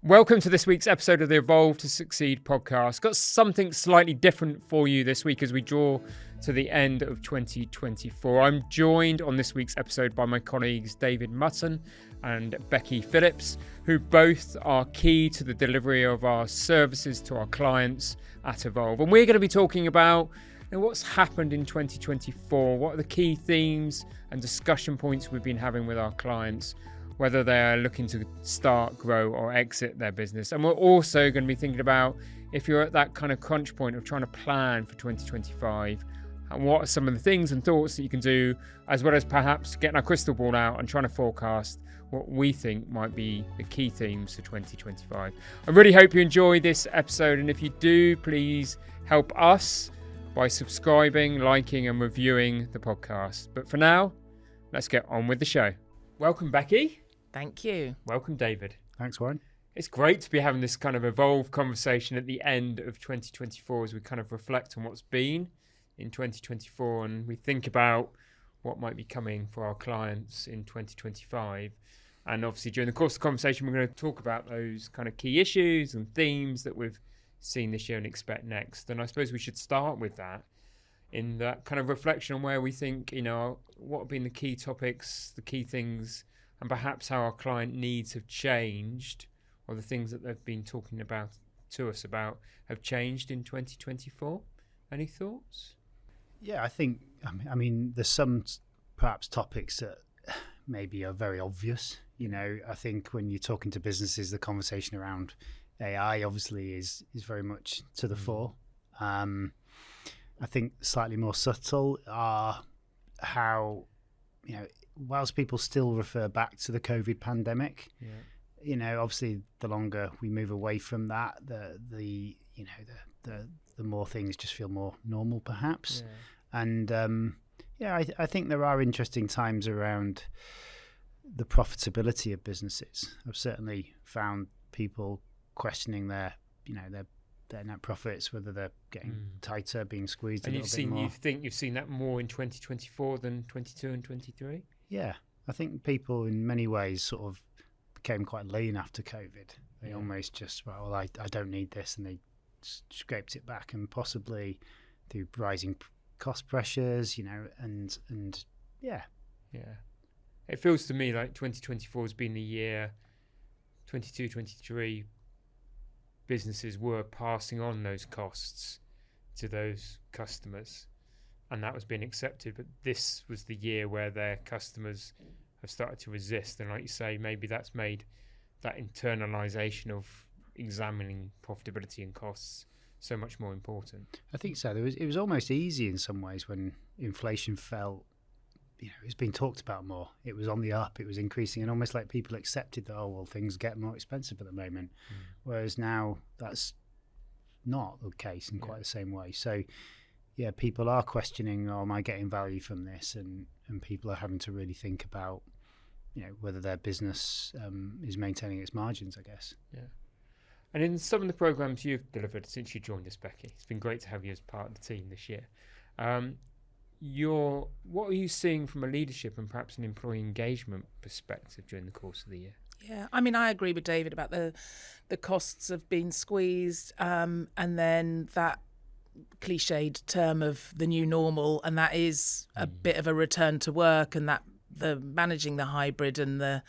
Welcome to this week's episode of the Evolve to Succeed podcast. Got something slightly different for you this week as we draw to the end of 2024. I'm joined on this week's episode by my colleagues David Mutton and Becky Phillips, who both are key to the delivery of our services to our clients at Evolve. And we're going to be talking about what's happened in 2024, what are the key themes and discussion points we've been having with our clients, whether they're looking to start, grow or exit their business. And we're also going to be thinking about if you're at that kind of crunch point of trying to plan for 2025, and what are some of the things and thoughts that you can do, as well as perhaps getting our crystal ball out and trying to forecast what we think might be the key themes for 2025. I really hope you enjoy this episode, and if you do, please help us by subscribing, liking and reviewing the podcast. But for now, let's get on with the show. Welcome, Becky. Thank you. Welcome, David. Thanks, Warren. It's great to be having this kind of evolved conversation at the end of 2024 as we kind of reflect on what's been in 2024 and we think about what might be coming for our clients in 2025. And obviously during the course of the conversation, we're going to talk about those kind of key issues and themes that we've seen this year and expect next. And I suppose we should start with that, in that kind of reflection on where we think, what have been the key topics, the key things, and perhaps how our client needs have changed, or the things that they've been talking about to us about have changed in 2024. Any thoughts? Yeah, I think, there's some perhaps topics that maybe are very obvious. I think when you're talking to businesses, the conversation around AI obviously is very much to the fore. I think slightly more subtle are how, whilst people still refer back to the COVID pandemic, obviously the longer we move away from that, the more things just feel more normal, perhaps. Yeah. And I think there are interesting times around the profitability of businesses. I've certainly found people questioning their net profits, whether they're getting tighter, being squeezed and a little bit more. You think you've seen that more in 2024 than 22 and 23? Yeah, I think people in many ways sort of became quite lean after COVID. They almost just, I don't need this, and they scraped it back, and possibly through rising cost pressures, and yeah. It feels to me like 2024 has been the year, 22, 23, businesses were passing on those costs to those customers, and that was being accepted. But this was the year where their customers have started to resist, and like you say, maybe that's made that internalization of examining profitability and costs so much more important. I think so. It was almost easy in some ways when inflation fell. It was being talked about more. It was on the up. It was increasing, and almost like people accepted that, things get more expensive at the moment. Whereas now that's not the case in quite the same way. So, people are questioning, am I getting value from this? And people are having to really think about, whether their business is maintaining its margins, I guess. Yeah. And in some of the programs you've delivered since you joined us, Becky, it's been great to have you as part of the team this year. What are you seeing from a leadership and perhaps an employee engagement perspective during the course of the year? Yeah, I agree with David about the costs of being squeezed, and then that cliched term of the new normal, and that is a bit of a return to work, and that the managing the hybrid and the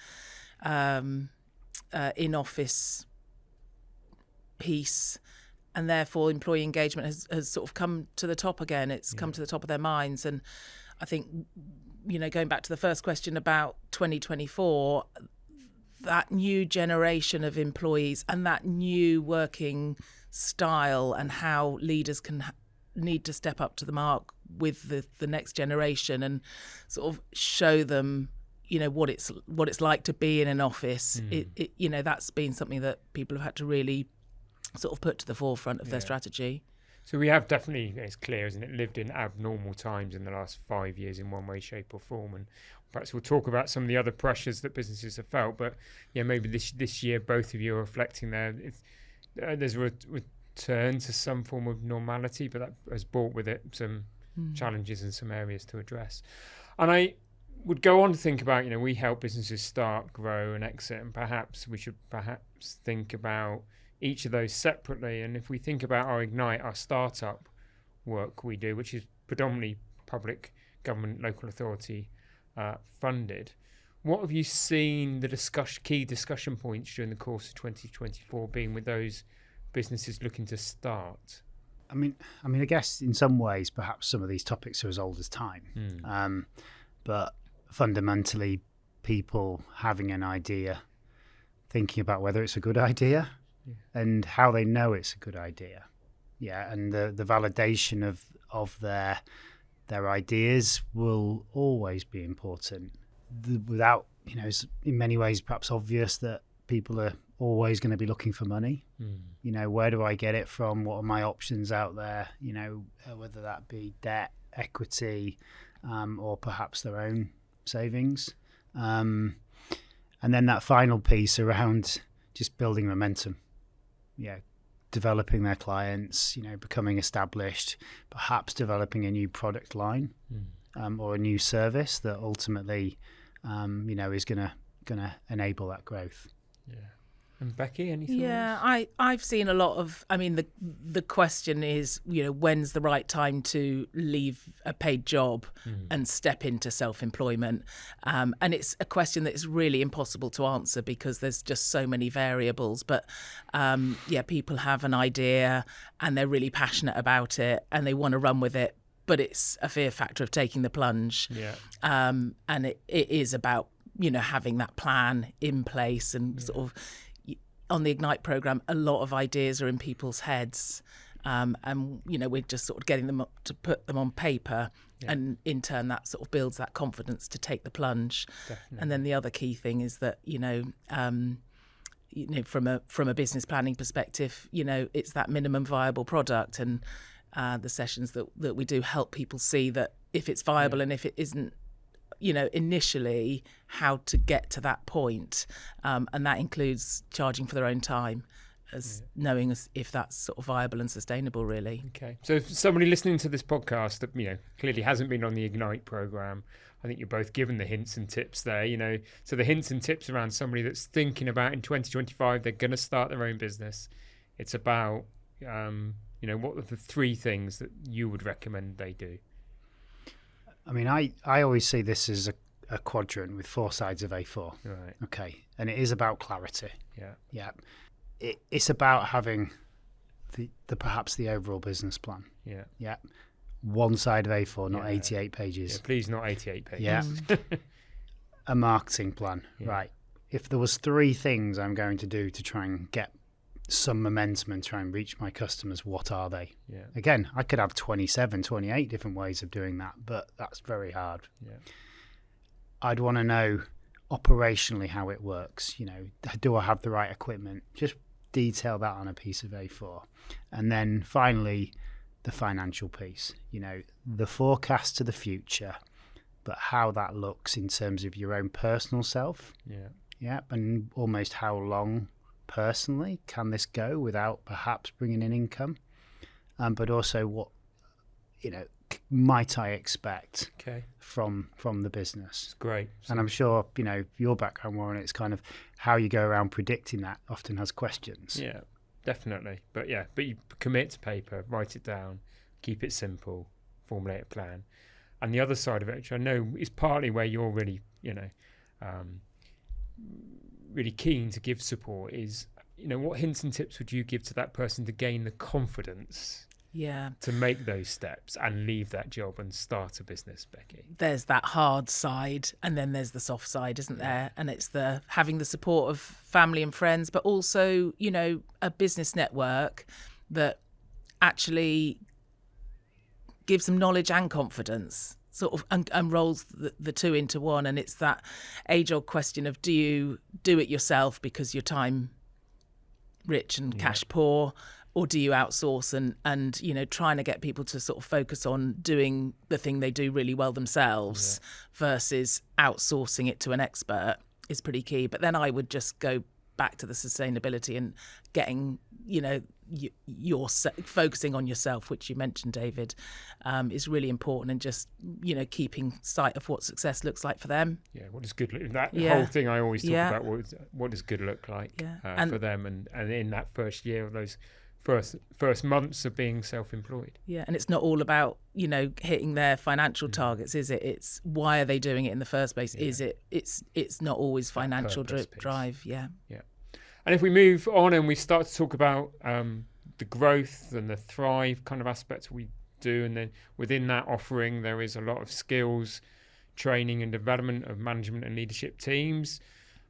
in-office piece. And therefore, employee engagement has sort of come to the top again. It's come to the top of their minds. And I think, going back to the first question about 2024, that new generation of employees and that new working style and how leaders need to step up to the mark with the next generation and sort of show them, what it's like to be in an office. That's been something that people have had to really sort of put to the forefront of their strategy. So we have definitely, it's clear, isn't it, lived in abnormal times in the last 5 years in one way, shape or form. And perhaps we'll talk about some of the other pressures that businesses have felt. But maybe this year, both of you are reflecting there. There's a return to some form of normality, but that has brought with it some challenges and some areas to address. And I would go on to think about, we help businesses start, grow and exit, and perhaps we should perhaps think about each of those separately. And if we think about our Ignite, our startup work we do, which is predominantly public, government, local authority funded, what have you seen the key discussion points during the course of 2024 being with those businesses looking to start? I mean, I guess in some ways, perhaps some of these topics are as old as time. But fundamentally, people having an idea, thinking about whether it's a good idea and how they know it's a good idea. Yeah, and the validation of their ideas will always be important. Without, it's in many ways perhaps obvious that people are always going to be looking for money. Where do I get it from? What are my options out there? Whether that be debt, equity, or perhaps their own savings. And then that final piece around just building momentum. Yeah, developing their clients, becoming established, perhaps developing a new product line or a new service that ultimately, is going to enable that growth. Yeah. And Becky, any thoughts? Yeah, I've seen a lot of, the question is, when's the right time to leave a paid job and step into self-employment? And it's a question that is really impossible to answer because there's just so many variables. But people have an idea and they're really passionate about it and they want to run with it, but it's a fear factor of taking the plunge. Yeah. And it is about, having that plan in place and sort of, on the Ignite programme, a lot of ideas are in people's heads, and we're just sort of getting them up to put them on paper, and in turn that sort of builds that confidence to take the plunge. Definitely. And then the other key thing is that from a business planning perspective, it's that minimum viable product, and the sessions that we do help people see that if it's viable and if it isn't, initially how to get to that point. And that includes charging for their own time, as knowing if that's sort of viable and sustainable, really. Okay. So if somebody listening to this podcast that, clearly hasn't been on the Ignite programme, I think you're both given the hints and tips there, So the hints and tips around somebody that's thinking about in 2025, they're going to start their own business. It's about, what are the three things that you would recommend they do? I always see this as a quadrant with 4 sides of A4. Right. Okay. And it is about clarity. Yeah. Yeah. It's about having the perhaps the overall business plan. Yeah. Yeah. 1 side of A4, not 88 pages. Yeah, please, not 88 pages. Yeah. A marketing plan. Yeah. Right. If there was 3 things I'm going to do to try and get some momentum and try and reach my customers, what are they? Yeah. Again, I could have 27, 28 different ways of doing that, but that's very hard. Yeah. I'd want to know operationally how it works. Do I have the right equipment? Just detail that on a piece of A4. And then finally, the financial piece, the forecast to the future, but how that looks in terms of your own personal self. Yeah. Yeah. And almost how long personally can this go without perhaps bringing in income, but also what might I expect from the business. It's great. And I'm sure your background, Warren, it's kind of how you go around predicting that often has questions. Yeah, definitely. But you commit to paper, write it down, keep it simple, formulate a plan. And the other side of it, which I know is partly where you're really really keen to give support, is what hints and tips would you give to that person to gain the confidence to make those steps and leave that job and start a business, Becky? There's that hard side and then there's the soft side, isn't there? And it's the having the support of family and friends, but also a business network that actually gives them knowledge and confidence, sort of, and rolls the two into one. And it's that age-old question of, do you do it yourself because you're time rich and cash poor, or do you outsource and trying to get people to sort of focus on doing the thing they do really well themselves versus outsourcing it to an expert is pretty key. But then I would just go back to the sustainability and getting you're focusing on yourself, which you mentioned, David, is really important, and just keeping sight of what success looks like for them. Yeah, what does good look? That whole thing I always talk about. What does good look like for them, and in that first year of those first months of being self-employed. Yeah, and it's not all about hitting their financial targets, is it? It's why are they doing it in the first place? Is it? It's not always financial drive. Yeah. And if we move on and we start to talk about the growth and the thrive kind of aspects we do, and then within that offering there is a lot of skills, training and development of management and leadership teams.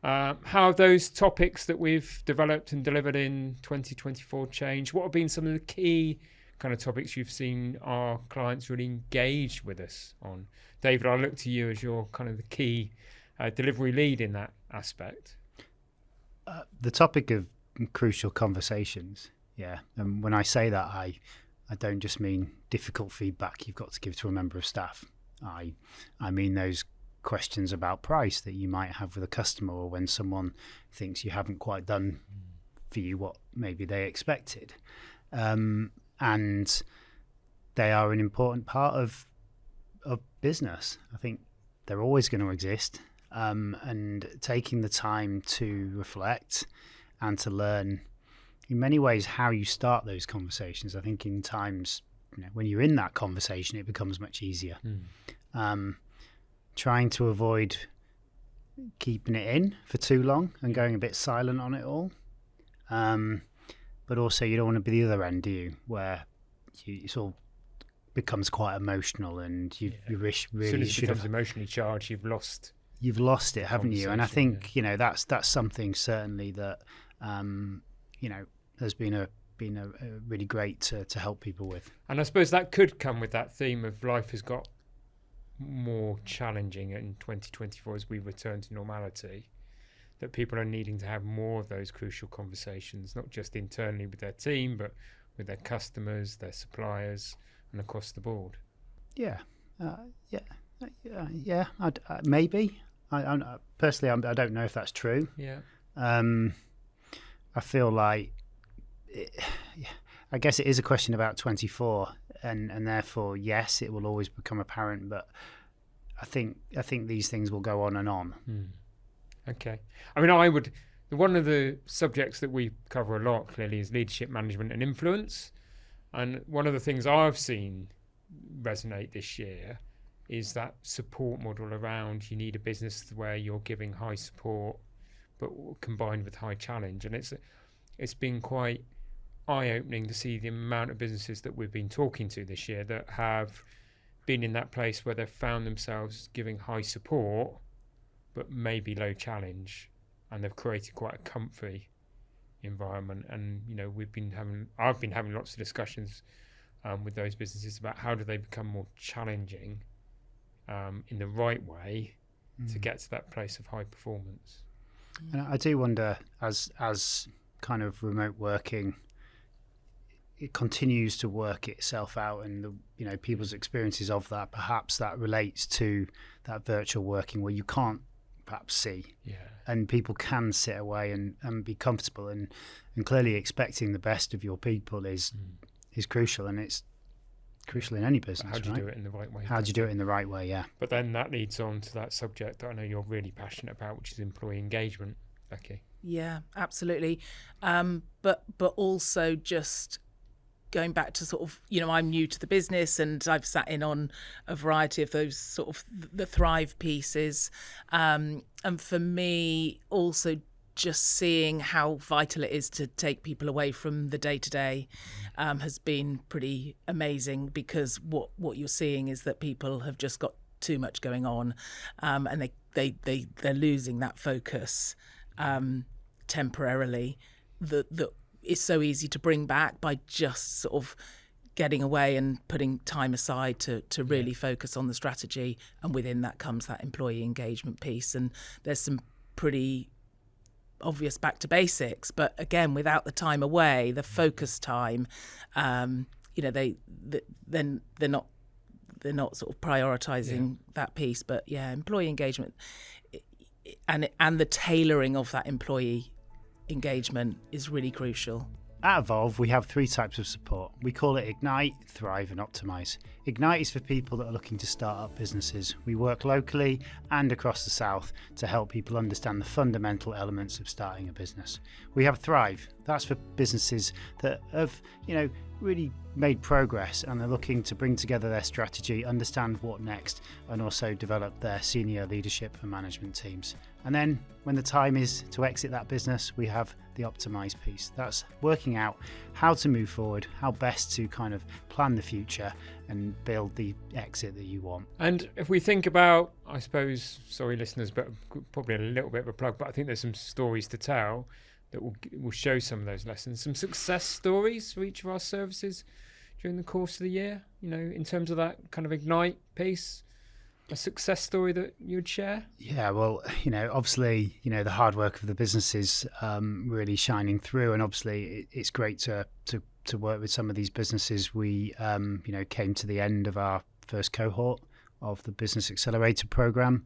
How have those topics that we've developed and delivered in 2024 changed? What have been some of the key kind of topics you've seen our clients really engage with us on? David, I'll look to you as your kind of the key delivery lead in that aspect. The topic of crucial conversations, and when I say that, I don't just mean difficult feedback you've got to give to a member of staff. I mean those questions about price that you might have with a customer, or when someone thinks you haven't quite done for you what maybe they expected. And they are an important part of business. I think they're always going to exist. And taking the time to reflect and to learn in many ways how you start those conversations. I think in times when you're in that conversation, it becomes much easier. Trying to avoid keeping it in for too long and going a bit silent on it all. But also you don't want to be the other end, do you? Where it sort of becomes quite emotional, and you wish really... As soon as it becomes emotionally charged, you've lost it, haven't you? And I think that's something certainly that has been really great to help people with. And I suppose that could come with that theme of life has got more challenging in 2024 as we return to normality, that people are needing to have more of those crucial conversations, not just internally with their team, but with their customers, their suppliers, and across the board. Maybe. I personally, I don't know if that's true. I feel like I guess it is a question about 24, and therefore yes, it will always become apparent. But I think these things will go on and on. Okay. I mean, one of the subjects that we cover a lot clearly is leadership, management, and influence. And one of the things I've seen resonate this year is that support model around you need a business where you're giving high support but combined with high challenge. And it's been quite eye-opening to see the amount of businesses that we've been talking to this year that have been in that place where they've found themselves giving high support but maybe low challenge, and they've created quite a comfy environment. And I've been having lots of discussions with those businesses about how do they become more challenging in the right way to get to that place of high performance. And I do wonder, as kind of remote working, it continues to work itself out, and people's experiences of that, perhaps that relates to that virtual working where you can't perhaps see, and people can sit away and be comfortable, and clearly expecting the best of your people is crucial, and it's crucial in any business. How do you do it in the right way? How do you do it in the right way? Yeah. But then that leads on to that subject that I know you're really passionate about, which is employee engagement, Becky. Yeah, absolutely. But also just going back to sort of, I'm new to the business and I've sat in on a variety of those sort of the Thrive pieces. And for me, also just seeing how vital it is to take people away from the day-to-day has been pretty amazing, because what you're seeing is that people have just got too much going on, and they're losing that focus temporarily that is so easy to bring back by just sort of getting away and putting time aside to really focus on the strategy. And within that comes that employee engagement piece. And there's some pretty obvious back to basics, but again, without the time away, the focus time, they're not sort of prioritizing that piece. But employee engagement and the tailoring of that employee engagement is really crucial. at Evolve, we have 3 types of support. We call it Ignite, Thrive and Optimise. Ignite is for people that are looking to start up businesses. We work locally and across the South to help people understand the fundamental elements of starting a business. We have Thrive. That's for businesses that have, really made progress and they're looking to bring together their strategy, understand what next, and also develop their senior leadership and management teams. And then when the time is to exit that business, we have the Optimise piece. That's working out how to move forward, how best to kind of plan the future and build the exit that you want. And if we think about, I suppose, sorry listeners, but probably a little bit of a plug, but I think there's some stories to tell that will show some of those lessons, some success stories for each of our services during the course of the year, in terms of that kind of Ignite piece. A success story that you would share? Yeah, well, obviously, the hard work of the businesses really shining through, and obviously it's great to work with some of these businesses. We, came to the end of our first cohort of the Business Accelerator program.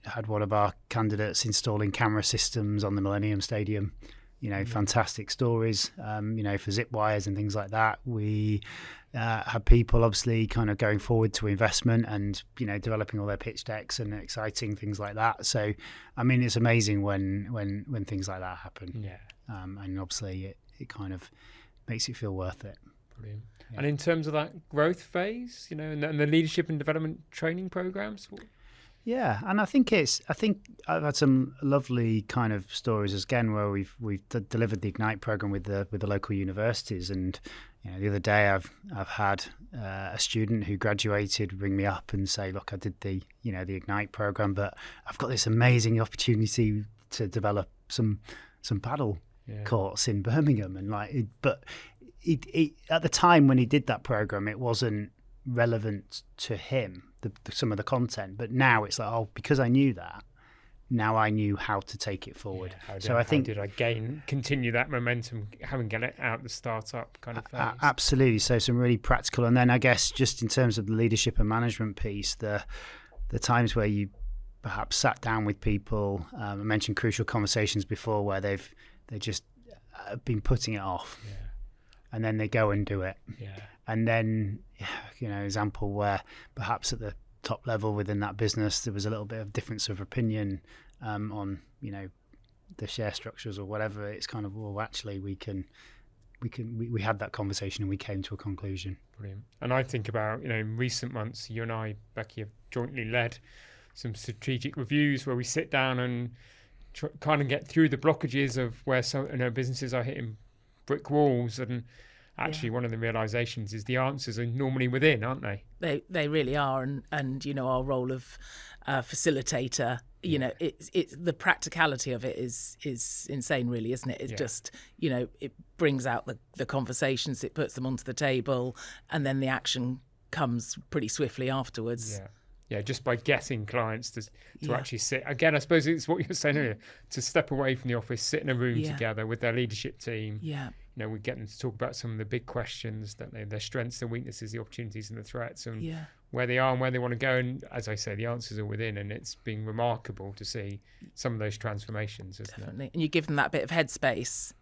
Had one of our candidates installing camera systems on the Millennium Stadium. Fantastic stories, for zip wires and things like that. We had people obviously kind of going forward to investment and, developing all their pitch decks and exciting things like that. So, it's amazing when things like that happen. Yeah. And obviously it kind of makes it feel worth it. Brilliant. Yeah. And in terms of that growth phase, and the leadership and development training programs? Yeah, and I think I've had some lovely kind of stories again where we've delivered the Ignite program with the local universities, and the other day I've had a student who graduated ring me up and say, look, I did the Ignite program, but I've got this amazing opportunity to develop some paddle courts in Birmingham, and but at the time when he did that program, it wasn't relevant to him, some of the content, but now it's like, because I knew that, now I knew how to take it forward. How did I continue that momentum, having get it out the startup kind of phase? Absolutely. So some really practical, and then I guess just in terms of the leadership and management piece, the times where you perhaps sat down with people. I mentioned crucial conversations before, where they just been putting it off, and then they go and do it. And then, example where perhaps at the top level within that business, there was a little bit of difference of opinion on, the share structures or whatever. It's kind of, well, actually we had that conversation and we came to a conclusion. Brilliant. And I think about, in recent months, you and I, Becky, have jointly led some strategic reviews where we sit down and kind of get through the blockages of where some businesses are hitting brick walls. And actually, one of the realizations is the answers are normally within, aren't they? They really are, and our role of facilitator, it's the practicality of it is insane, really, isn't it? It's just, it brings out the conversations, it puts them onto the table, and then the action comes pretty swiftly afterwards. Yeah, just by getting clients to actually sit. Again, I suppose it's what you were saying earlier, to step away from the office, sit in a room together with their leadership team. We get them to talk about some of the big questions, their strengths, their weaknesses, the opportunities and the threats, and where they are and where they want to go. And as I say, the answers are within, and it's been remarkable to see some of those transformations, isn't Definitely. It? And you give them that bit of headspace,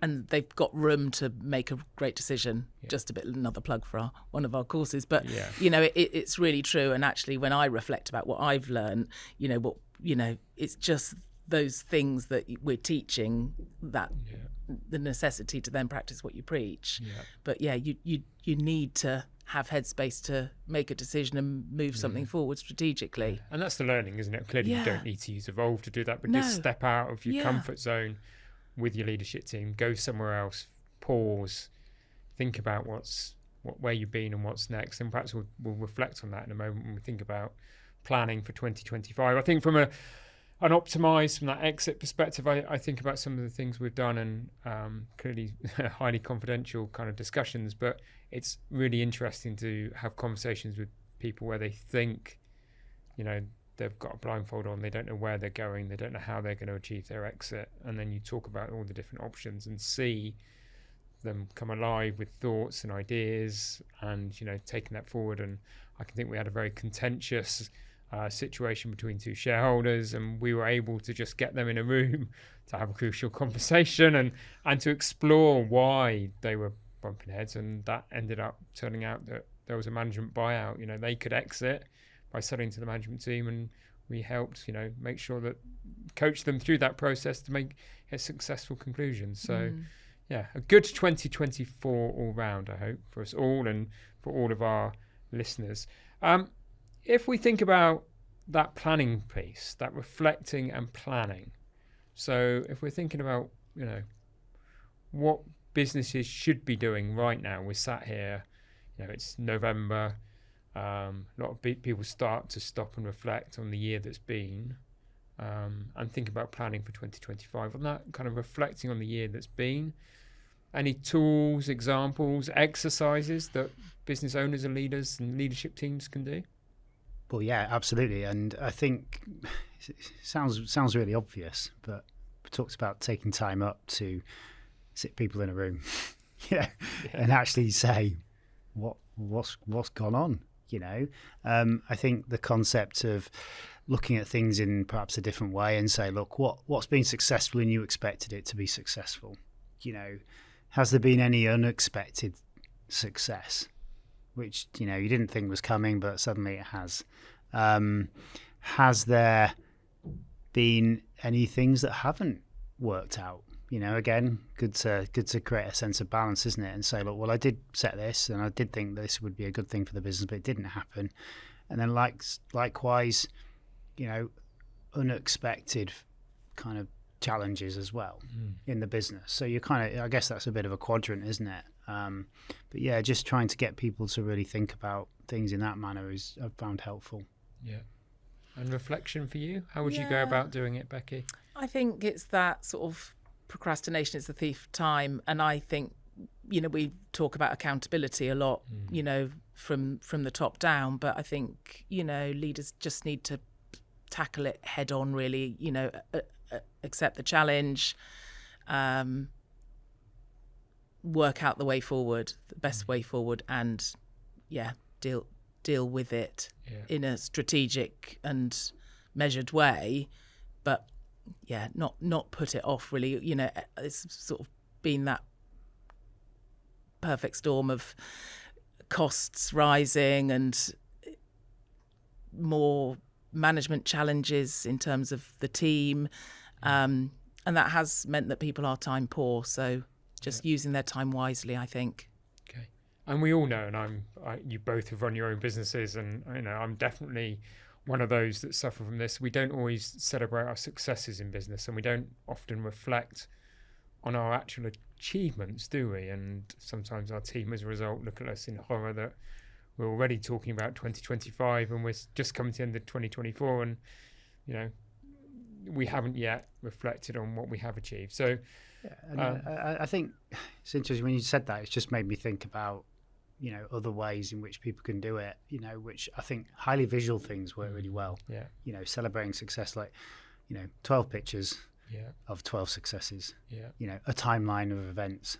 and they've got room to make a great decision. Just another plug for one of our courses, but it's really true. And actually, when I reflect about what I've learned, it's just those things that we're teaching, that the necessity to then practice what you preach. But you need to have headspace to make a decision and move something forward strategically. And that's the learning, isn't it? Clearly you don't need to use Evolve to do that, but just step out of your comfort zone with your leadership team, go somewhere else, pause, think about where you've been and what's next, and perhaps we'll reflect on that in a moment when we think about planning for 2025. I think from an Optimise, from that exit perspective, I think about some of the things we've done, and clearly highly confidential kind of discussions, but it's really interesting to have conversations with people where they think, they've got a blindfold on, they don't know where they're going, they don't know how they're going to achieve their exit, and then you talk about all the different options and see them come alive with thoughts and ideas and, taking that forward. And I can think we had a very contentious situation between two shareholders, and we were able to just get them in a room have a crucial conversation and to explore why they were bumping heads, and that ended up turning out that there was a management buyout. They could exit by selling to the management team, and we helped make sure that coach them through that process to make a successful conclusion. So a good 2024 all round, I hope, for us all and for all of our listeners. If we think about that planning piece, that reflecting and planning, so if we're thinking about what businesses should be doing right now, we're sat here, it's November, a lot of people start to stop and reflect on the year that's been, and think about planning for 2025. On that kind of reflecting on the year that's been, any tools, examples, exercises that business owners and leaders and leadership teams can do? Well, yeah, absolutely. And I think it sounds really obvious, but it talks about taking time up to sit people in a room, and actually say what's gone on. I think the concept of looking at things in perhaps a different way and say, look, what's been successful and you expected it to be successful. Has there been any unexpected success, which you didn't think was coming, but suddenly it has? Has there been any things that haven't worked out? Again, good to create a sense of balance, isn't it? And say, look, well, I did set this, and I did think this would be a good thing for the business, but it didn't happen. And then, likewise, unexpected kind of challenges as well in the business. So you I guess that's a bit of a quadrant, isn't it? But yeah, just trying to get people to really think about things in that manner I've found helpful. Yeah. And reflection for you? How would you go about doing it, Becky? I think it's that sort of procrastination is the thief of time. And I think, we talk about accountability a lot, from the top down. But I think, leaders just need to tackle it head on, really, accept the challenge, work out the way forward, the best way forward, and deal with it in a strategic and measured way, but not put it off, really. It's sort of been that perfect storm of costs rising and more management challenges in terms of the team, and that has meant that people are time poor, so just using their time wisely, I think. Okay. And we all know, and you both have run your own businesses, and I'm definitely one of those that suffer from this. We don't always celebrate our successes in business, and we don't often reflect on our actual achievements, do we? And sometimes our team, as a result, look at us in horror that we're already talking about 2025 and we're just coming to the end of 2024, and we haven't yet reflected on what we have achieved. So I think it's interesting when you said that. It's just made me think about other ways in which people can do it, which I think highly visual things work really well. Celebrating success, like 12 pictures of 12 successes, a timeline of events,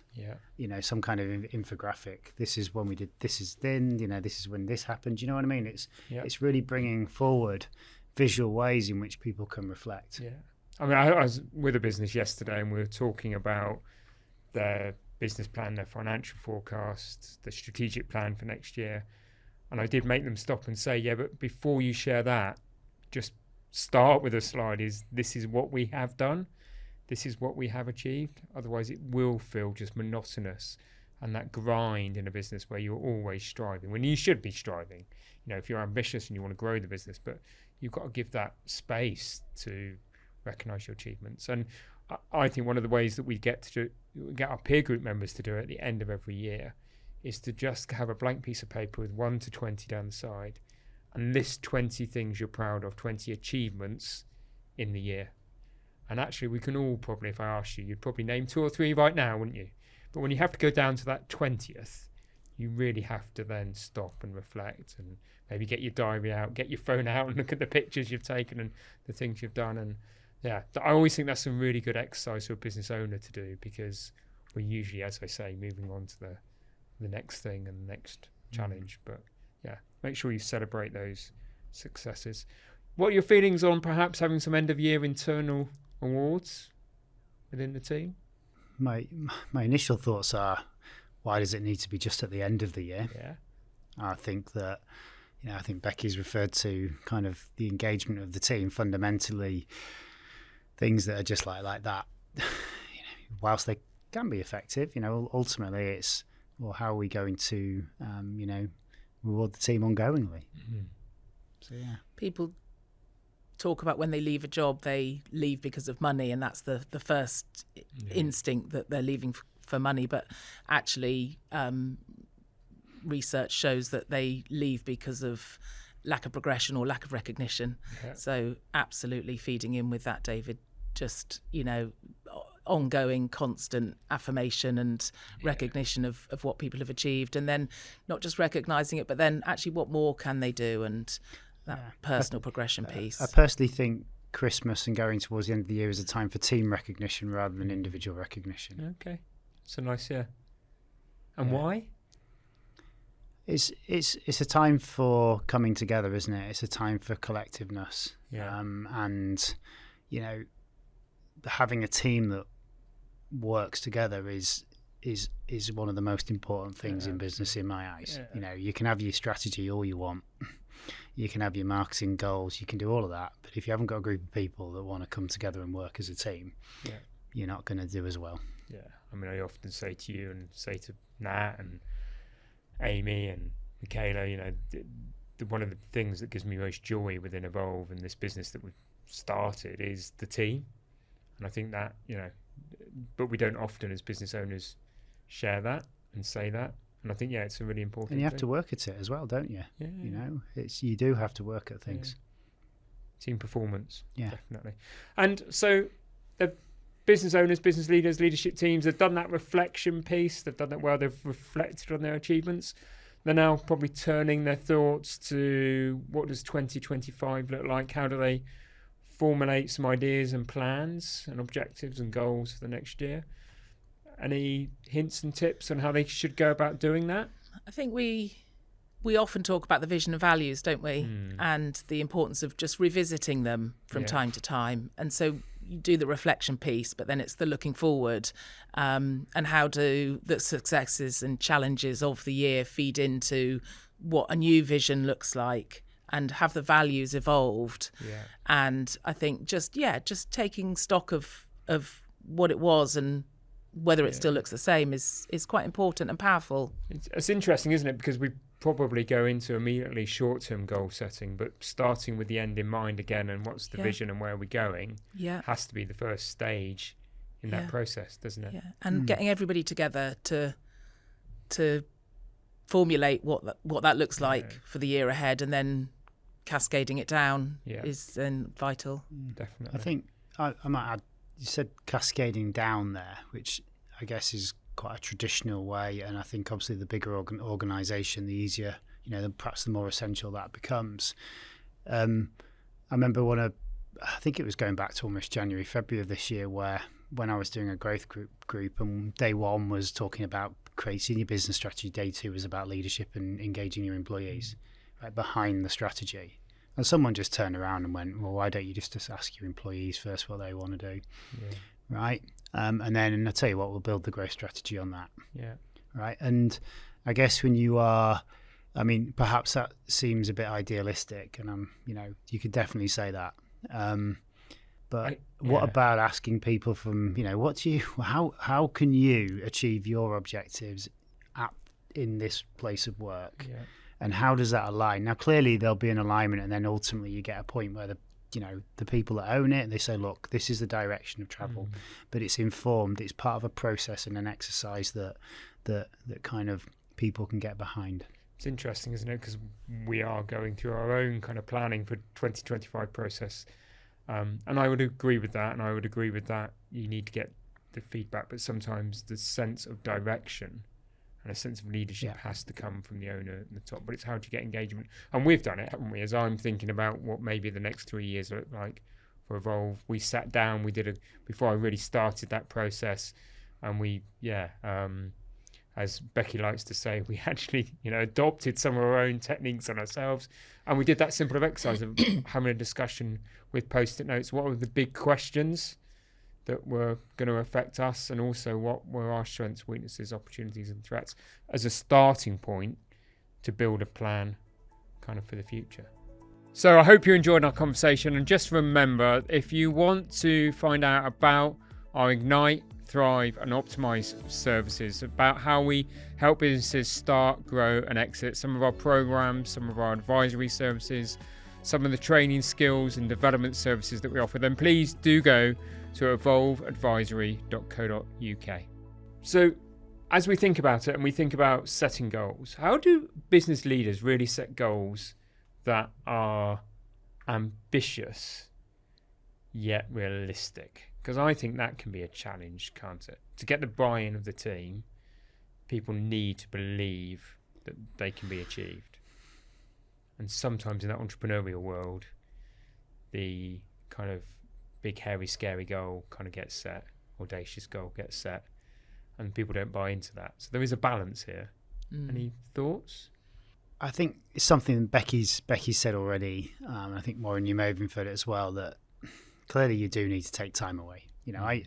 some kind of infographic. This is when we did, this is then, this is when this happened. You know what I mean? It's really bringing forward visual ways in which people can reflect. I mean, I was with a business yesterday, and we were talking about their business plan, their financial forecasts, the strategic plan for next year. And I did make them stop and say, but before you share that, just start with a slide. This is what we have done. This is what we have achieved. Otherwise, it will feel just monotonous, and that grind in a business where you're always striving, when you should be striving. If you're ambitious and you want to grow the business, but you've got to give that space to recognise your achievements. And I think one of the ways that we get our peer group members to do it at the end of every year is to just have a blank piece of paper with 1 to 20 down the side and list 20 things you're proud of, 20 achievements in the year. And actually, we can all probably, if I asked you, you'd probably name 2 or 3 right now, wouldn't you? But when you have to go down to that 20th, you really have to then stop and reflect and maybe get your diary out, get your phone out and look at the pictures you've taken and the things you've done. And I always think that's a really good exercise for a business owner to do, because we're usually, as I say, moving on to the next thing and the next challenge. But make sure you celebrate those successes. What are your feelings on perhaps having some end of year internal awards? within the team? My initial thoughts are, why does it need to be just at the end of the year? Yeah. I think that, I think Becky's referred to kind of the engagement of the team, fundamentally things that are just like that. Whilst they can be effective, ultimately it's, well, how are we going to, reward the team ongoingly? Mm-hmm. So, yeah. People talk about when they leave a job, they leave because of money, and that's the first instinct, that they're leaving for money. But actually, research shows that they leave because of lack of progression or lack of recognition. Yeah. So absolutely feeding in with that, David, just, ongoing, constant affirmation and recognition of what people have achieved, and then not just recognising it, but then actually what more can they do, and that personal progression piece. I personally think Christmas and going towards the end of the year is a time for team recognition rather than individual recognition. Okay, so nice, yeah. And why? It's a time for coming together, isn't it? It's a time for collectiveness. Yeah. And having a team that works together is one of the most important things in business, in my eyes. Yeah. You can have your strategy all you want. You can have your marketing goals. You can do all of that. But if you haven't got a group of people that want to come together and work as a team, you're not going to do as well. Yeah. I mean, I often say to you and say to Nat and Amy and Michaela, one of the things that gives me most joy within Evolve and this business that we've started is the team. And I think that, but we don't often as business owners share that and say that. And I think, it's a really important And you have thing. to work at it as well, don't you? Yeah. You do have to work at things. Yeah. Team performance. Yeah. Definitely. And so the business owners, business leaders, leadership teams have done that reflection piece. They've done that well. They've reflected on their achievements. They're now probably turning their thoughts to, what does 2025 look like? How do they formulate some ideas and plans and objectives and goals for the next year? Any hints and tips on how they should go about doing that? I think we often talk about the vision and values, don't we? And the importance of just revisiting them from time to time. And so you do the reflection piece, but then it's the looking forward, and how do the successes and challenges of the year feed into what a new vision looks like, and have the values evolved. And I think just taking stock of what it was and whether it still looks the same is quite important and powerful. It's interesting, isn't it? Because we probably go into immediately short-term goal setting, but starting with the end in mind again, and what's the vision and where are we going, has to be the first stage in that process, doesn't it? Yeah, and getting everybody together to formulate what that looks like for the year ahead, and then cascading it down is then vital. Definitely. I think I might add, you said cascading down there, which I guess is quite a traditional way, and I think obviously the bigger organisation, the easier, perhaps the more essential that becomes. I remember I think it was going back to almost January, February of this year, when I was doing a growth group, and day one was talking about creating your business strategy, day two was about leadership and engaging your employees, right behind the strategy. And someone just turned around and went, well, why don't you just ask your employees first what they want to do, right? And then I tell you what, we'll build the growth strategy on that. Yeah. Right. And I guess when you are, perhaps that seems a bit idealistic, and you could definitely say that. But what about asking people from, how can you achieve your objectives in this place of work? Yeah. And how does that align? Now, clearly there'll be an alignment, and then ultimately you get a point where the people that own it, they say, look, this is the direction of travel, but it's informed. It's part of a process and an exercise that kind of people can get behind. It's interesting, isn't it? Because we are going through our own kind of planning for 2025 process. And I would agree with that. And I would agree with that. You need to get the feedback, but sometimes the sense of direction and a sense of leadership has to come from the owner at the top. But it's how do you get engagement? And we've done it, haven't we? As I'm thinking about what maybe the next 3 years look like for Evolve, we sat down, before I really started that process, and we, as Becky likes to say, we actually, adopted some of our own techniques on ourselves. And we did that simple exercise of having a discussion with Post-it notes. What were the big questions that were going to affect us, and also what were our strengths, weaknesses, opportunities and threats as a starting point to build a plan kind of for the future. So I hope you enjoyed our conversation, and just remember, if you want to find out about our Ignite, Thrive and Optimise services, about how we help businesses start, grow and exit, some of our programs, some of our advisory services, some of the training, skills and development services that we offer, then please do go to evolveadvisory.co.uk. So as we think about it and we think about setting goals, how do business leaders really set goals that are ambitious yet realistic? Because I think that can be a challenge, can't it? To get the buy-in of the team, people need to believe that they can be achieved. And sometimes in that entrepreneurial world, the kind of big, hairy, scary goal kind of gets set, audacious goal gets set, and people don't buy into that. So there is a balance here. Any thoughts? I think it's something Becky said already. I think Maureen, you may have inferred it as well, that clearly you do need to take time away. You know, I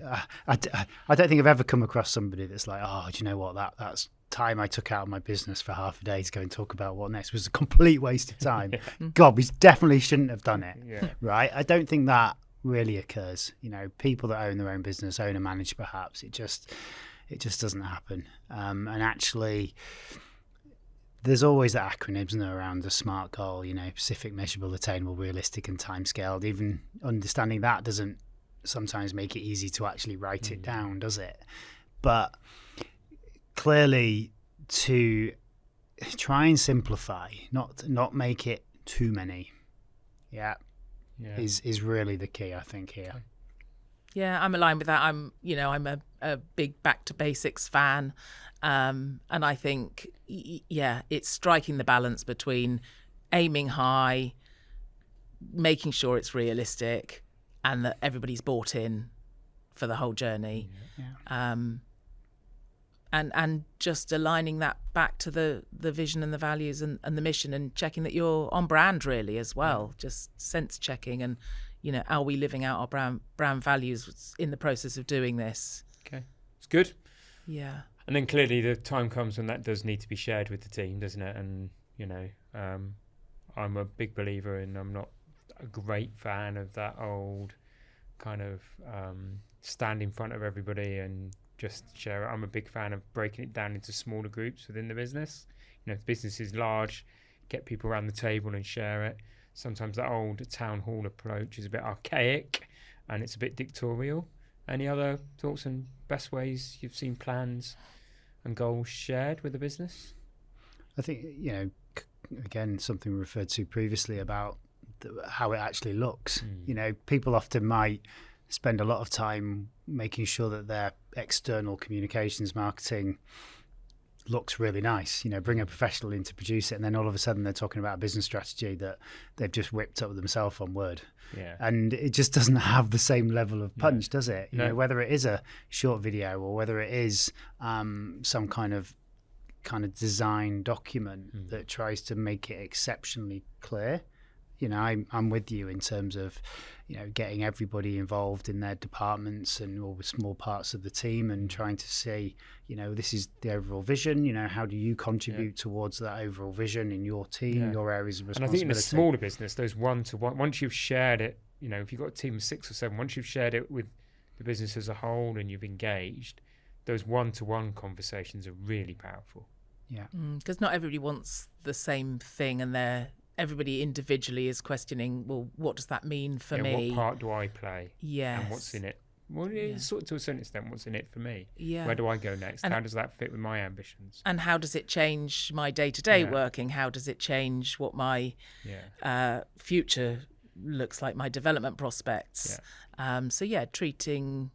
don't think I've ever come across somebody that's like, oh, do you know what, that's time I took out of my business for half a day to go and talk about what next was a complete waste of time. God, we definitely shouldn't have done it. Yeah. Right? I don't think that really occurs. You know, people that own their own business, own and manage perhaps, it just doesn't happen. And actually, there's always the acronyms, isn't there, around the SMART goal, you know, specific, measurable, attainable, realistic and time-scaled. Even understanding that doesn't sometimes make it easy to actually write it down, does it? But clearly, to try and simplify, not make it too many, is really the key, I think, here. Yeah, I'm aligned with that. I'm a big back to basics fan. And I think, it's striking the balance between aiming high, making sure it's realistic, and that everybody's bought in for the whole journey. And just aligning that back to the vision and the values and the mission, and checking that you're on brand really as well. Just sense checking, and are we living out our brand values in the process of doing this? Okay, it's good. Yeah. And then clearly the time comes when that does need to be shared with the team, doesn't it? And, I'm a big believer in, I'm not a great fan of that old kind of stand in front of everybody and just share it. I'm a big fan of breaking it down into smaller groups within the business. If the business is large, get people around the table and share it. Sometimes that old town hall approach is a bit archaic and it's a bit dictatorial. Any other thoughts and best ways you've seen plans and goals shared with the business? I think, again, something we referred to previously about how it actually looks. People often might spend a lot of time making sure that their external communications marketing looks really nice, bring a professional in to produce it, and then all of a sudden they're talking about a business strategy that they've just whipped up themselves on Word. And it just doesn't have the same level of punch, does it? No. Whether it is a short video or whether it is some kind of design document that tries to make it exceptionally clear. I'm with you in terms of, getting everybody involved in their departments and all the small parts of the team and trying to see, this is the overall vision, how do you contribute towards that overall vision in your team, your areas of responsibility. And I think in a smaller business, those one-to-one, once you've shared it, if you've got a team of 6 or 7, once you've shared it with the business as a whole and you've engaged, those one-to-one conversations are really powerful. Yeah. Because not everybody wants the same thing, and everybody individually is questioning, well, what does that mean for me? What part do I play? Yes. And what's in it? Well, sort of to a certain extent, what's in it for me? Yeah. Where do I go next? And how does that fit with my ambitions? And how does it change my day-to-day working? How does it change what my future looks like, my development prospects? Treating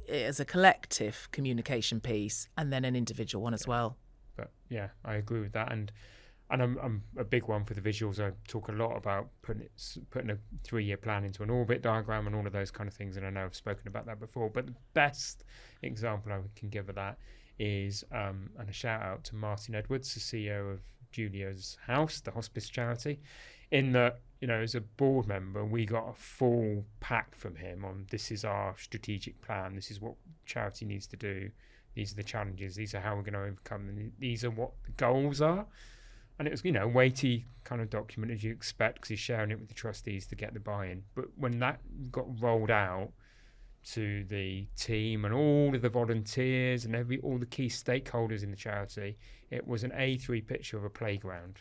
it as a collective communication piece and then an individual one as well. But I agree with that. And I'm a big one for the visuals. I talk a lot about putting a 3-year plan into an orbit diagram and all of those kind of things. And I know I've spoken about that before. But the best example I can give of that is, and a shout out to Martin Edwards, the CEO of Julia's House, the hospice charity, in that, as a board member, we got a full pack from him on this is our strategic plan, this is what charity needs to do, these are the challenges, these are how we're going to overcome them, these are what the goals are. And it was, a weighty kind of document as you expect, because he's sharing it with the trustees to get the buy-in. But when that got rolled out to the team and all of the volunteers and all the key stakeholders in the charity, it was an A3 picture of a playground.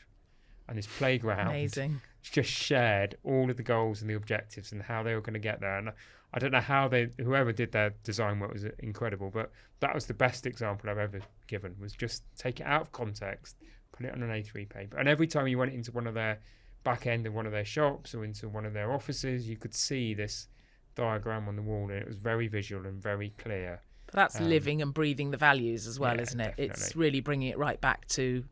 And this playground Amazing. just shared all of the goals and the objectives and how they were going to get there. And I don't know how whoever did their design work was incredible, but that was the best example I've ever given, was just take it out of context, put it on an A3 paper. And every time you went into one of their back end of one of their shops or into one of their offices, you could see this diagram on the wall, and it was very visual and very clear. But that's living and breathing the values as well, isn't it? Definitely. It's really bringing it right back to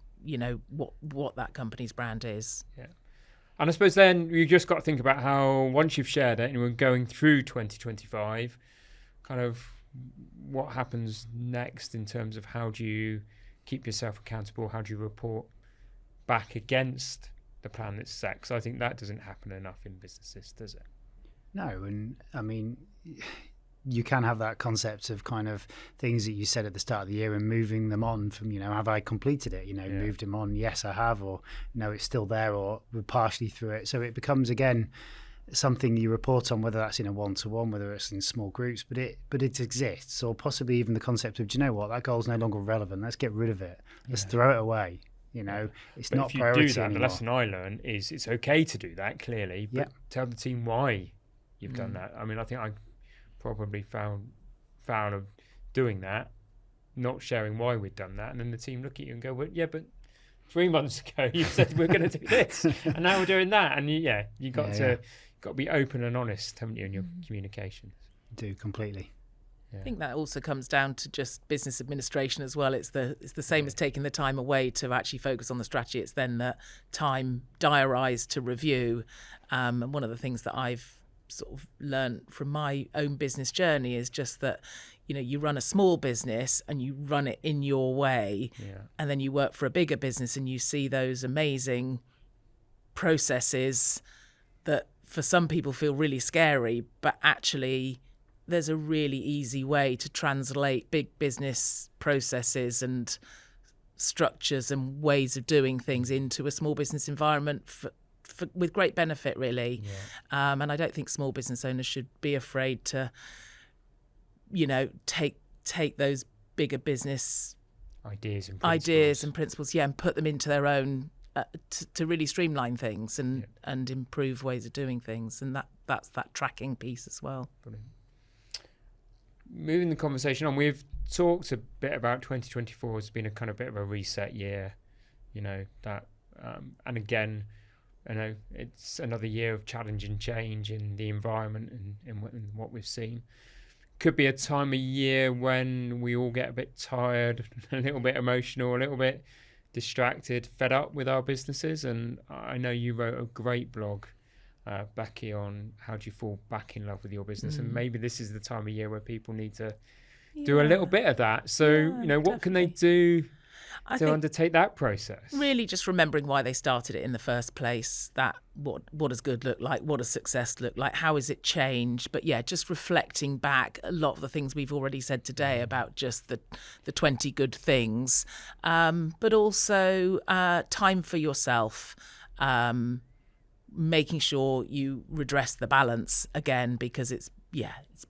what that company's brand is. Yeah. And I suppose then you just got to think about how, once you've shared it and we're going through 2025, kind of what happens next in terms of how do you keep yourself accountable, how do you report back against the plan that's set? Because I think that doesn't happen enough in businesses, does it? No, and I mean, you can have that concept of kind of things that you said at the start of the year and moving them on from, have I completed it? Moved them on. Yes, I have, or no, it's still there, or we're partially through it. So it becomes, again, something you report on, whether that's in a one-to-one, whether it's in small groups, but it exists. Or possibly even the concept of, do you know what, that goal's no longer relevant. Let's get rid of it. Let's throw it away. It's but not if you priority do that, anymore. the lesson I learned is it's okay to do that, clearly, but tell the team why you've done that. I mean, I think I probably found of doing that, not sharing why we'd done that, and then the team look at you and go, well, yeah, but 3 months ago you said we're going to do this, and now we're doing that. And you got to be open and honest, haven't you, in your communications? Do completely. I think that also comes down to just business administration as well. It's the same as taking the time away to actually focus on the strategy. It's then the time diarised to review. And one of the things that I've sort of learned from my own business journey is just that, you run a small business and you run it in your way, and then you work for a bigger business and you see those amazing processes that for some people feel really scary, but actually there's a really easy way to translate big business processes and structures and ways of doing things into a small business environment with great benefit, really. And I don't think small business owners should be afraid to, take those bigger business ideas and principles, and put them into their own to really streamline things and improve ways of doing things. And that's that tracking piece as well. Brilliant. Moving the conversation on, we've talked a bit about 2024 has been a kind of bit of a reset year, that, and again, it's another year of challenge and change in the environment and what we've seen. Could be a time of year when we all get a bit tired, a little bit emotional, a little bit distracted, fed up with our businesses. And I know you wrote a great blog, Becky, on how do you fall back in love with your business, and maybe this is the time of year where people need to do a little bit of that. So what can they do to undertake that process? Really just remembering why they started it in the first place, that what does good look like, what does success look like, how has it changed, but just reflecting back a lot of the things we've already said today about just the 20 good things, but also time for yourself, making sure you redress the balance again, because it's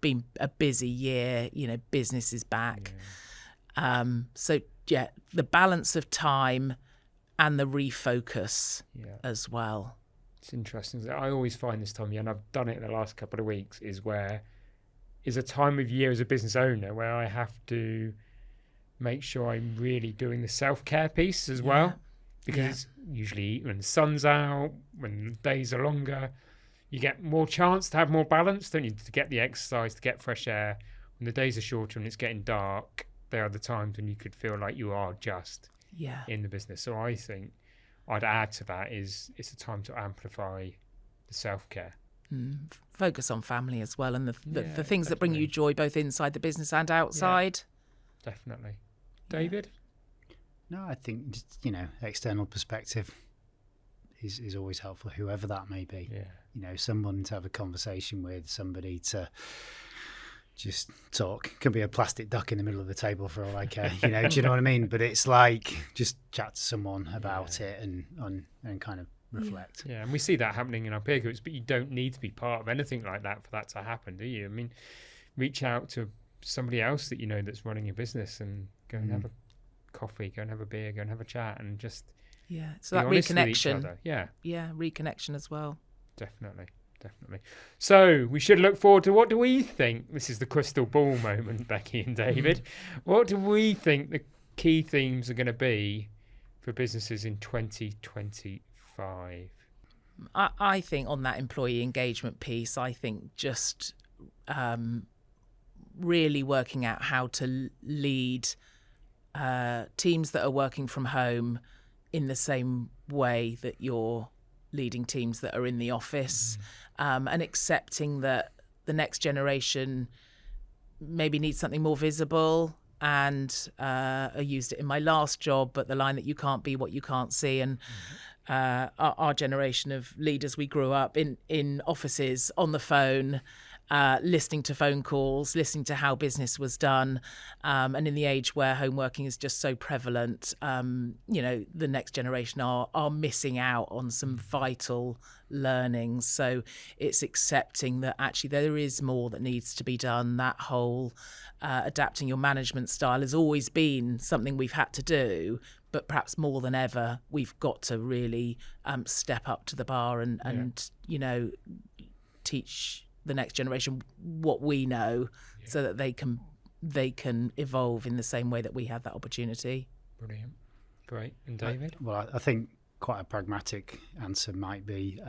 been a busy year, business is back. The balance of time and the refocus as well. It's interesting. I always find this time of year, and I've done it in the last couple of weeks, is a time of year as a business owner where I have to make sure I'm really doing the self-care piece as well. Because usually when the sun's out, when the days are longer, you get more chance to have more balance, don't you? To get the exercise, to get fresh air. When the days are shorter and it's getting dark, they are the times when you could feel like you are just in the business. So I think I'd add to that is it's a time to amplify the self-care. Focus on family as well, and the things that bring you joy both inside the business and outside. is always helpful, whoever that may be. Yeah. You know, someone to have a conversation with, somebody to just talk. Can be a plastic duck in the middle of the table for all I care. You know, do you know what I mean? But it's like just chat to someone about it and kind of reflect. Yeah, and we see that happening in our peer groups, but you don't need to be part of anything like that for that to happen, do you? I mean, reach out to somebody else that you know that's running a business and go and have a coffee, go and have a beer, go and have a chat, and just so that reconnection. Yeah, reconnection as well. Definitely. So we should look forward to, what do we think? This is the crystal ball moment, Becky and David. What do we think the key themes are going to be for businesses in 2025? I think on that employee engagement piece, I think just really working out how to lead teams that are working from home in the same way that you're leading teams that are in the office, and accepting that the next generation maybe needs something more visible. And I used it in my last job, but the line that you can't be what you can't see. And our generation of leaders, we grew up in offices, on the phone, listening to phone calls, listening to how business was done. And in the age where home working is just so prevalent, the next generation are missing out on some vital learnings. So it's accepting that actually there is more that needs to be done. That whole adapting your management style has always been something we've had to do, but perhaps more than ever, we've got to really step up to the bar and teach the next generation what we know, so that they can evolve in the same way that we had that opportunity. Brilliant. Great. And David? Well, I think quite a pragmatic answer might be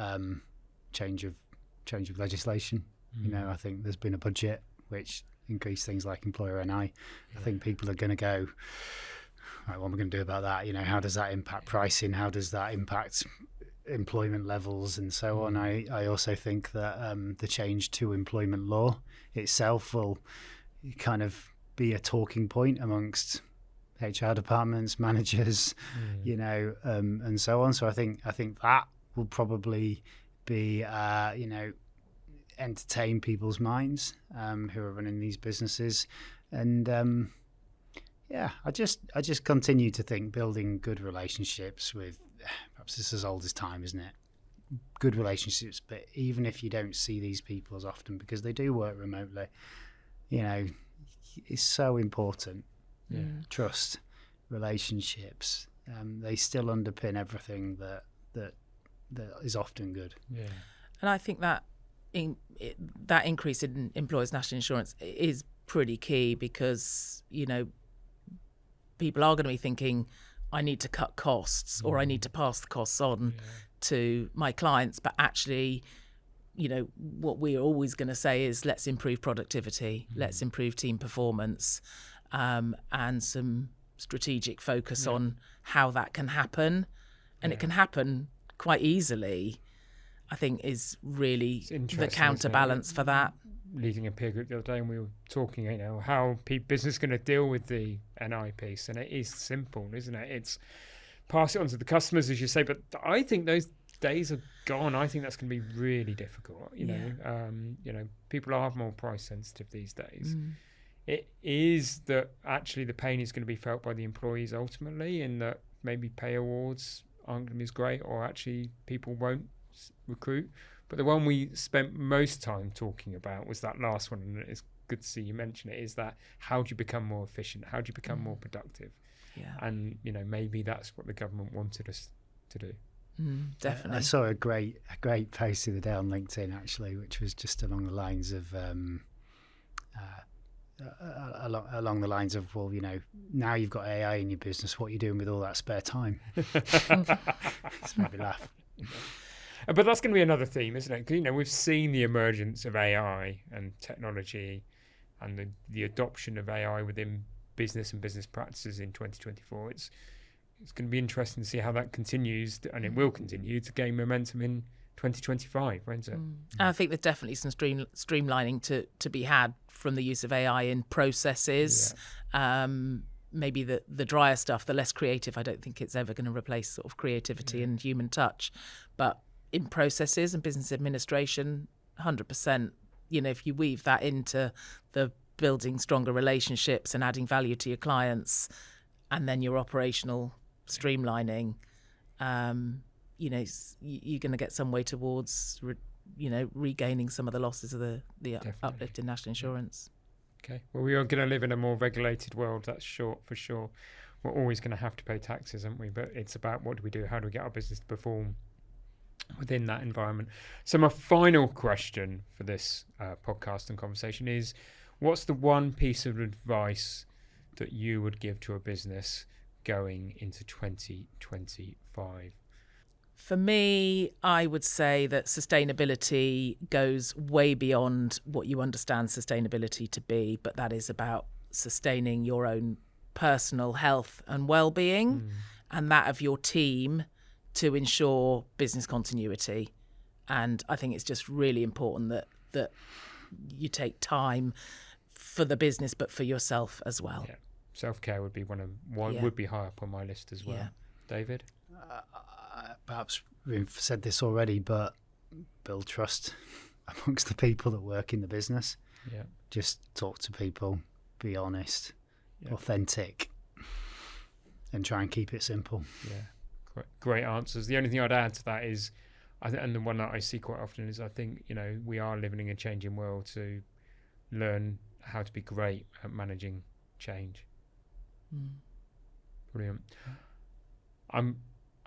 change of legislation. You know, I think there's been a budget which increased things like employer NI. I think people are going to go, right, what am I going to do about that? You know, how does that impact pricing? How does that impact employment levels and so on? I also think that the change to employment law itself will kind of be a talking point amongst HR departments, managers, and so on. So I think that will probably be entertain people's minds who are running these businesses. And I just continue to think building good relationships with, perhaps it's as old as time, isn't it? Good relationships, but even if you don't see these people as often because they do work remotely, it's so important. Yeah. Trust, relationships, they still underpin everything that is often good. Yeah. And I think that that increase in employers' national insurance is pretty key, because people are going to be thinking, I need to cut costs or I need to pass the costs on to my clients. But actually, what we're always going to say is, let's improve productivity, let's improve team performance, and some strategic focus on how that can happen. And it can happen quite easily, I think, is really the counterbalance for that. Leading a peer group the other day, and we were talking, how business is going to deal with the NI piece, and it is simple, isn't it? It's pass it on to the customers, as you say, but I think those days are gone. I think that's going to be really difficult. People are more price sensitive these days. It is that actually the pain is going to be felt by the employees ultimately, in that maybe pay awards aren't going to be as great, or actually people won't recruit. But the one we spent most time talking about was that last one, and it's good to see you mention it, is that how do you become more efficient? How do you become more productive? Yeah. And, maybe that's what the government wanted us to do. Definitely. I saw a great post the other day on LinkedIn, actually, which was just along the lines of well, now you've got AI in your business, what are you doing with all that spare time? It's made me laugh. But that's going to be another theme, isn't it? Because, we've seen the emergence of AI and technology and the adoption of AI within business and business practices in 2024. It's going to be interesting to see how that continues, and it will continue to gain momentum in 2025, won't it? And I think there's definitely some streamlining to be had from the use of AI in processes. maybe the drier stuff, the less creative. I don't think it's ever going to replace sort of creativity and human touch. But in processes and business administration, 100%, if you weave that into the building stronger relationships and adding value to your clients, and then your operational streamlining, you're going to get some way towards, regaining some of the losses of the uplift in national insurance. Okay. Well, we are going to live in a more regulated world, that's for sure. We're always going to have to pay taxes, aren't we? But it's about what do we do? How do we get our business to perform within that environment? So my final question for this podcast and conversation is, what's the one piece of advice that you would give to a business going into 2025? For me, I would say that sustainability goes way beyond what you understand sustainability to be, but that is about sustaining your own personal health and well-being and that of your team to ensure business continuity. And I think it's just really important that you take time for the business, but for yourself as well. Yeah. Self-care would be would be high up on my list as well. Yeah. David? Perhaps we've said this already, but build trust amongst the people that work in the business. Yeah. Just talk to people, be honest, authentic, and try and keep it simple. Yeah. Great answers. The only thing I'd add to that is, and the one that I see quite often is, I think, we are living in a changing world, to learn how to be great at managing change. Brilliant. I'm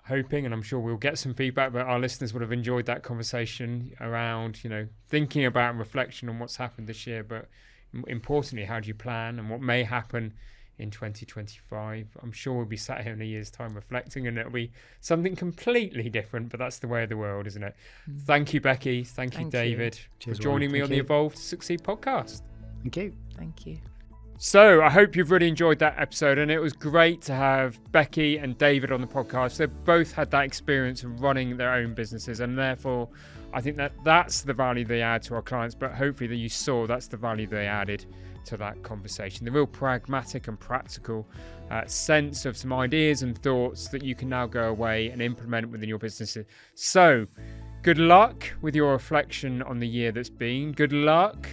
hoping, and I'm sure we'll get some feedback, but our listeners would have enjoyed that conversation around, thinking about and reflection on what's happened this year, but importantly, how do you plan and what may happen in 2025? I'm sure we'll be sat here in a year's time reflecting, and it'll be something completely different, but that's the way of the world, isn't it? Thank you, Becky. Thank you, David, for joining me on the Evolve to Succeed podcast. Thank you. Thank you. So I hope you've really enjoyed that episode, and it was great to have Becky and David on the podcast. They've both had that experience of running their own businesses, and therefore I think that's the value they add to our clients, but hopefully that you saw that's the value they added to that conversation. The real pragmatic and practical sense of some ideas and thoughts that you can now go away and implement within your businesses. So good luck with your reflection on the year that's been. Good luck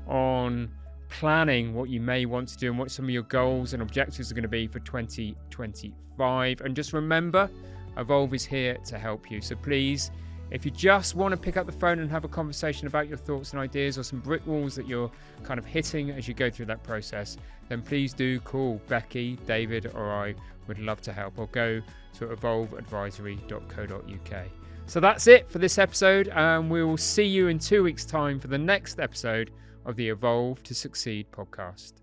on planning what you may want to do and what some of your goals and objectives are going to be for 2025. And just remember, Evolve is here to help you. So please, if you just want to pick up the phone and have a conversation about your thoughts and ideas, or some brick walls that you're kind of hitting as you go through that process, then please do call Becky, David, or I would love to help, or go to evolveadvisory.co.uk. So that's it for this episode, and we will see you in 2 weeks' time for the next episode of the Evolve to Succeed podcast.